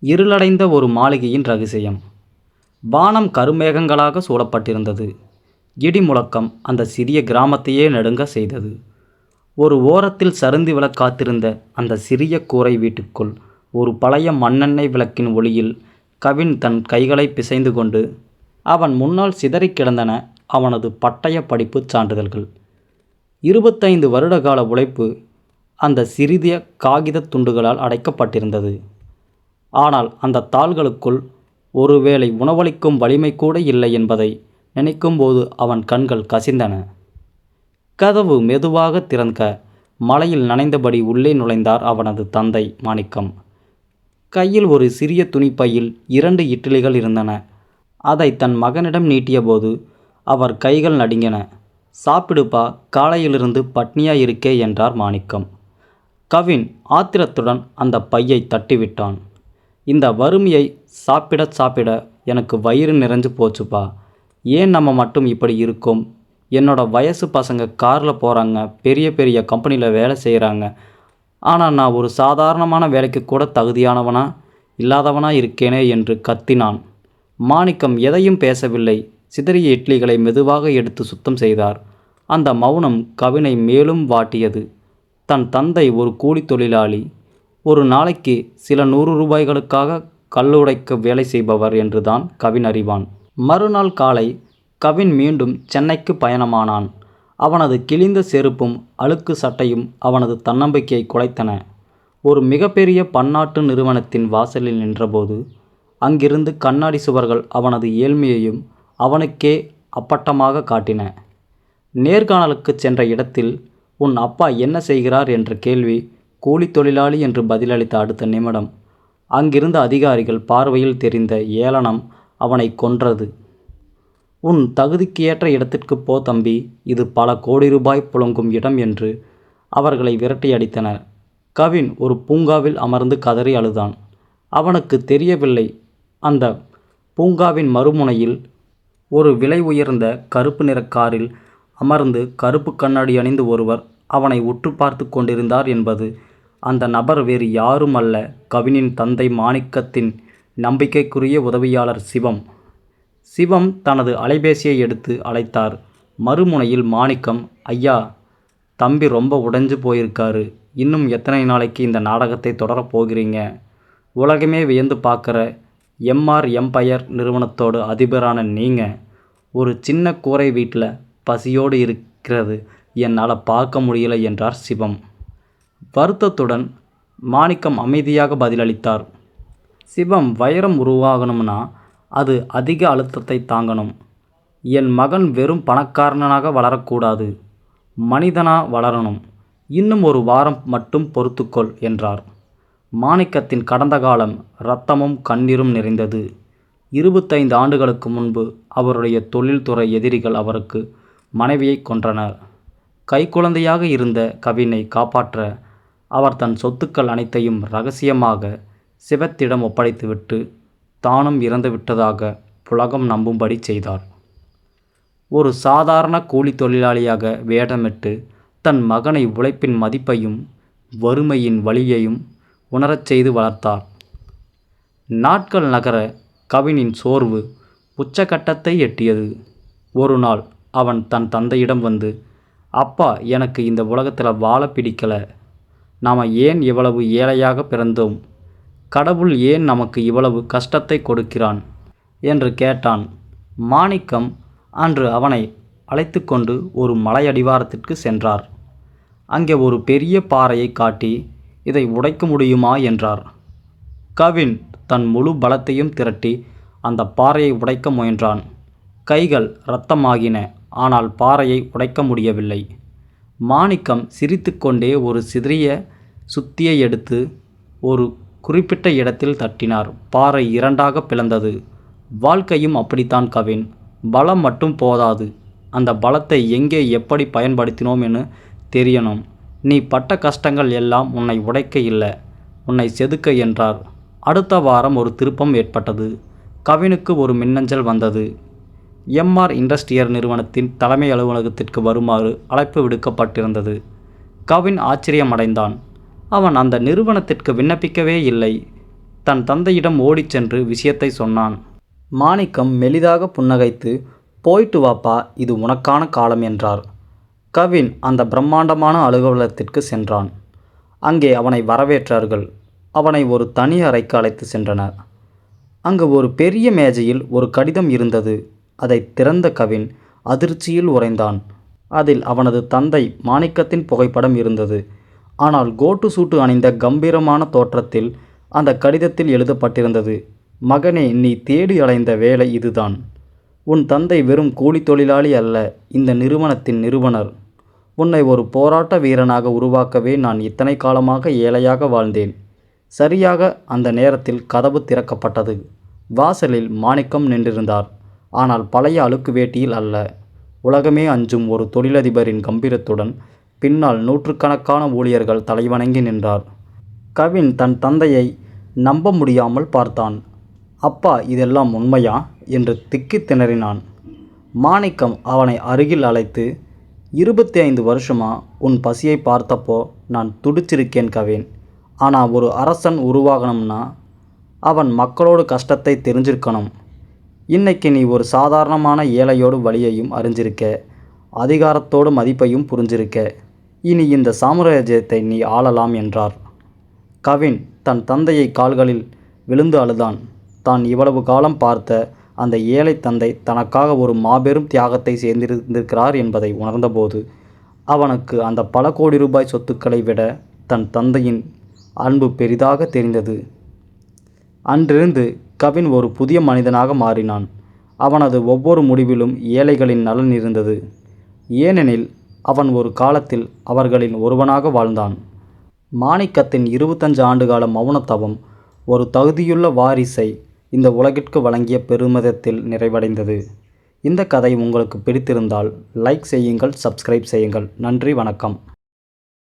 இருளடைந்த ஒரு மாளிகையின் ரகசியம். வானம் கருமேகங்களாக சூழப்பட்டிருந்தது. இடி முழக்கம் அந்த சிறிய கிராமத்தையே நடுங்க செய்தது. ஒரு ஓரத்தில் சருந்தி விளக்காத்திருந்த அந்த சிறிய கூரை வீட்டுக்குள் ஒரு பழைய மண்ணெண்ணெய் விளக்கின் ஒளியில் கவின் தன் கைகளை பிசைந்து கொண்டு அவன் முன்னால் சிதறி கிடந்தன அவனது பட்டய படிப்பு சான்றிதழ்கள். 25 வருடகால உழைப்பு அந்த சிறிய காகித துண்டுகளால் அடைக்கப்பட்டிருந்தது. ஆனால் அந்த தாள்களுக்குள் ஒருவேளை உணவளிக்கும் வலிமை கூட இல்லை என்பதை நினைக்கும்போது அவன் கண்கள் கசிந்தன. கதவு மெதுவாக திறக்க மழையில் நனைந்தபடி உள்ளே நுழைந்தார் அவனது தந்தை மாணிக்கம். கையில் ஒரு சிறிய துணிப்பையில் 2 இட்லிகள் இருந்தன. அதை தன் மகனிடம் நீட்டியபோது அவர் கைகள் நடுங்கின. சாப்பிடுப்பா, காலையிலிருந்து பட்னியா இருக்கே என்றார் மாணிக்கம். கவின் ஆத்திரத்துடன் அந்த பையை தட்டிவிட்டான். இந்த வறுமையை சாப்பிட சாப்பிட எனக்கு வயிறு நிறைஞ்சு போச்சுப்பா. ஏன் நம்ம மட்டும் இப்படி இருக்கோம்? என்னோட வயசு பசங்க காரில் போகிறாங்க, பெரிய பெரிய கம்பெனியில் வேலை செய்கிறாங்க. ஆனால் நான் ஒரு சாதாரணமான வேலைக்கு கூட தகுதியானவனா இல்லாதவனா இருக்கேனே என்று கத்தினான். மாணிக்கம் எதையும் பேசவில்லை. சிதறிய இட்லிகளை மெதுவாக எடுத்து சுத்தம் செய்தார். அந்த மௌனம் கவினை மேலும் வாட்டியது. தன் தந்தை ஒரு கூலி தொழிலாளி, ஒரு நாளைக்கு சில 100 ரூபாய்களுக்காக கல்லுடைக்க வேலை செய்பவர் என்றுதான் கவின் அறிவான். மறுநாள் காலை கவின் மீண்டும் சென்னைக்கு பயணமானான். அவனது கிழிந்த செருப்பும் அழுக்கு சட்டையும் அவனது தன்னம்பிக்கையை குலைத்தன. ஒரு மிகப்பெரிய பன்னாட்டு நிறுவனத்தின் வாசலில் நின்றபோது அங்கிருந்து கண்ணாடி சுவர்கள் அவனது ஏழ்மையையும் அவனுக்கே அப்பட்டமாக காட்டின. நேர்காணலுக்கு சென்ற இடத்தில் உன் அப்பா என்ன செய்கிறார் என்ற கேள்வி கூலி தொழிலாளி என்று பதிலளித்த அடுத்த நிமிடம் அங்கிருந்த அதிகாரிகள் பார்வையில் தெரிந்த ஏளனம் அவனை கொன்றது. உன் தகுதிக்கு ஏற்ற இடத்திற்கு போ தம்பி, இது பல கோடி ரூபாய் புழங்கும் இடம் என்று அவர்களை விரட்டியடித்தனர். கவின் ஒரு பூங்காவில் அமர்ந்து கதறி அழுதான். அவனுக்கு தெரியவில்லை, அந்த பூங்காவின் மறுமுனையில் ஒரு விலை உயர்ந்த கருப்பு நிற காரில் அமர்ந்து கருப்பு கண்ணாடி அணிந்து ஒருவர் அவனை உற்று பார்த்து கொண்டிருந்தார் என்பது. அந்த நபர் வேறு யாரும் அல்ல, கவினின் தந்தை மாணிக்கத்தின் நம்பிக்கைக்குரிய உதவியாளர் சிவம். சிவம் தனது அலைபேசியை எடுத்து அழைத்தார். மறுமுனையில் மாணிக்கம், ஐயா, தம்பி ரொம்ப உடைஞ்சு போயிருக்காரு. இன்னும் எத்தனை நாளைக்கு இந்த நாடகத்தை தொடரப் போகிறீங்க? உலகமே வியந்து பார்க்குற எம்ஆர் எம்பயர் நிறுவனத்தோட அதிபரான நீங்கள் ஒரு சின்ன கூரை வீட்டில் பசியோடு இருக்கிறது என்னால் பார்க்க முடியல என்றார் சிவம். வருத்தத்துடன் மாணிக்கம் அமைதியாக பதிலளித்தார். சிவம், வைரம் உருவாகணும்னா அது அதிக அழுத்தத்தை தாங்கணும். என் மகன் வெறும் பணக்காரனாக வளரக்கூடாது, மனிதனா வளரணும். இன்னும் ஒரு வாரம் மட்டும் பொறுத்துக்கொள் என்றார். மாணிக்கத்தின் கடந்த காலம் இரத்தமும் கண்ணீரும் நிறைந்தது. 25 ஆண்டுகளுக்கு முன்பு அவருடைய தொழில்துறை எதிரிகள் அவருக்கு மனைவியை கொன்றனர். கைக்குழந்தையாக இருந்த கவினை காப்பாற்ற அவர் தன் சொத்துக்கள் அனைத்தையும் இரகசியமாக சிவத்திடம் ஒப்படைத்துவிட்டு தானும் இறந்து விட்டதாக புலகம் நம்பும்படி செய்தார். ஒரு சாதாரண கூலி தொழிலாளியாக வேடமிட்டு தன் மகனை உழைப்பின் மதிப்பையும் வறுமையின் வலியையும் உணரச் செய்து வளர்த்தார். நாட்கள் நகர கவினின் சோர்வு உச்சகட்டத்தை எட்டியது. ஒரு நாள் அவன் தன் தந்தையிடம் வந்து, அப்பா, எனக்கு இந்த உலகத்தில் வாழ பிடிக்கல. நாம் ஏன் இவ்வளவு ஏழையாக பிறந்தோம்? கடவுள் ஏன் நமக்கு இவ்வளவு கஷ்டத்தை கொடுக்கிறான் என்று கேட்டான். மாணிக்கம் அன்று அவனை அழைத்து கொண்டு ஒரு மலையடிவாரத்திற்கு சென்றார். அங்கே ஒரு பெரிய பாறையை காட்டி, இதை உடைக்க முடியுமா என்றார். கவின் தன் முழு பலத்தையும் திரட்டி அந்த பாறையை உடைக்க முயன்றான். கைகள் இரத்தமாகின, ஆனால் பாறையை உடைக்க முடியவில்லை. மாணிக்கம் சிரித்துக்கொண்டே ஒரு சிதறிய சுத்தியை எடுத்து ஒரு குறிப்பிட்ட இடத்தில் தட்டினார். பாறை 2ஆக பிளந்தது. வாழ்க்கையும் அப்படித்தான் கவின். பலம் மட்டும் போதாது, அந்த பலத்தை எங்கே எப்படி பயன்படுத்தினோம் என்று தெரியணும். நீ பட்ட கஷ்டங்கள் எல்லாம் உன்னை உடைக்க இல்லை, உன்னை செதுக்க என்றார். அடுத்த வாரம் ஒரு திருப்பம் ஏற்பட்டது. கவினுக்கு ஒரு மின்னஞ்சல் வந்தது. எம்ஆர் இண்டஸ்ட்ரியல் நிறுவனத்தின் தலைமை அலுவலகத்திற்கு வருமாறு அழைப்பு விடுக்கப்பட்டிருந்தது. கவின் ஆச்சரியமடைந்தான். அவன் அந்த நிறுவனத்திற்கு விண்ணப்பிக்கவே இல்லை. தன் தந்தையிடம் ஓடிச் சென்று விஷயத்தை சொன்னான். மாணிக்கம் மெலிதாக புன்னகைத்து, போயிட்டு வாப்பா, இது உனக்கான காலம் என்றார். கவின் அந்த பிரம்மாண்டமான அலுவலகத்திற்கு சென்றான். அங்கே அவனை வரவேற்றார்கள். அவனை ஒரு தனி அறைக்கு அழைத்து சென்றனர். அங்கு ஒரு பெரிய மேஜையில் ஒரு கடிதம் இருந்தது. அதை திறந்த கவின் அதிர்ச்சியில் உறைந்தான். அதில் அவனது தந்தை மாணிக்கத்தின் புகைப்படம் இருந்தது. ஆனால் கோட்டு சூட்டு அணிந்த கம்பீரமான தோற்றத்தில் அந்த கடிதத்தில் எழுதப்பட்டிருந்தது, மகனே, நீ தேடி அலைந்த வேலை இதுதான். உன் தந்தை வெறும் கூலி தொழிலாளி அல்ல, இந்த நிறுவனத்தின் நிறுவனர். உன்னை ஒரு போராட்ட வீரனாக உருவாக்கவே நான் இத்தனை காலமாக ஏழையாக வாழ்ந்தேன். சரியாக அந்த நேரத்தில் கதவு திறக்கப்பட்டது. வாசலில் மாணிக்கம் நின்றிருந்தார். ஆனால் பழைய அழுக்கு வேட்டியில் அல்ல. உலகமே அஞ்சும் ஒரு தொழிலதிபரின் கம்பீரத்துடன் பின்னால் நூற்றுக்கணக்கான ஊழியர்கள் தலைவணங்கி நின்றார். கவின் தன் தந்தையை நம்ப முடியாமல் பார்த்தான். அப்பா, இதெல்லாம் உண்மையா என்று திக்கித் திணறினான். மாணிக்கம் அவனை அருகில் அழைத்து, 25 வருஷமா உன் பசியை பார்த்தப்போ நான் துடிச்சிருக்கேன் கவின். ஆனால் ஒரு அரசன் உருவாகணும்னா அவன் மக்களோட கஷ்டத்தை தெரிஞ்சிருக்கணும். இன்னைக்கு நீ ஒரு சாதாரணமான ஏழையோடு வலியையும் அறிஞ்சிருக்க, அதிகாரத்தோடு மதிப்பையும் புரிஞ்சிருக்க. இனி இந்த சாம்ராஜ்யத்தை நீ ஆளலாம் என்றார். கவின் தன் தந்தையை கால்களில் விழுந்து அழுதான். தான் இவ்வளவு காலம் பார்த்த அந்த ஏழை தந்தை தனக்காக ஒரு மாபெரும் தியாகத்தை செய்திருந்திருக்கிறார் என்பதை உணர்ந்தபோது அவனுக்கு அந்த பல கோடி ரூபாய் சொத்துக்களை விட தன் தந்தையின் அன்பு பெரிதாக தெரிந்தது. அன்றிருந்து கவின் ஒரு புதிய மனிதனாக மாறினான். அவனது ஒவ்வொரு முடிவிலும் ஏழைகளின் நலன் இருந்தது. ஏனெனில் அவன் ஒரு காலத்தில் அவர்களின் ஒருவனாக வாழ்ந்தான். மாணிக்கத்தின் 25 ஆண்டுகால மௌனத்தவம் ஒரு தகுதியுள்ள வாரிசை இந்த உலகிற்கு வழங்கிய பெருமிதத்தில் நிறைவடைந்தது. இந்த கதை உங்களுக்கு பிடித்திருந்தால் லைக் செய்யுங்கள், சப்ஸ்கிரைப் செய்யுங்கள். நன்றி, வணக்கம்.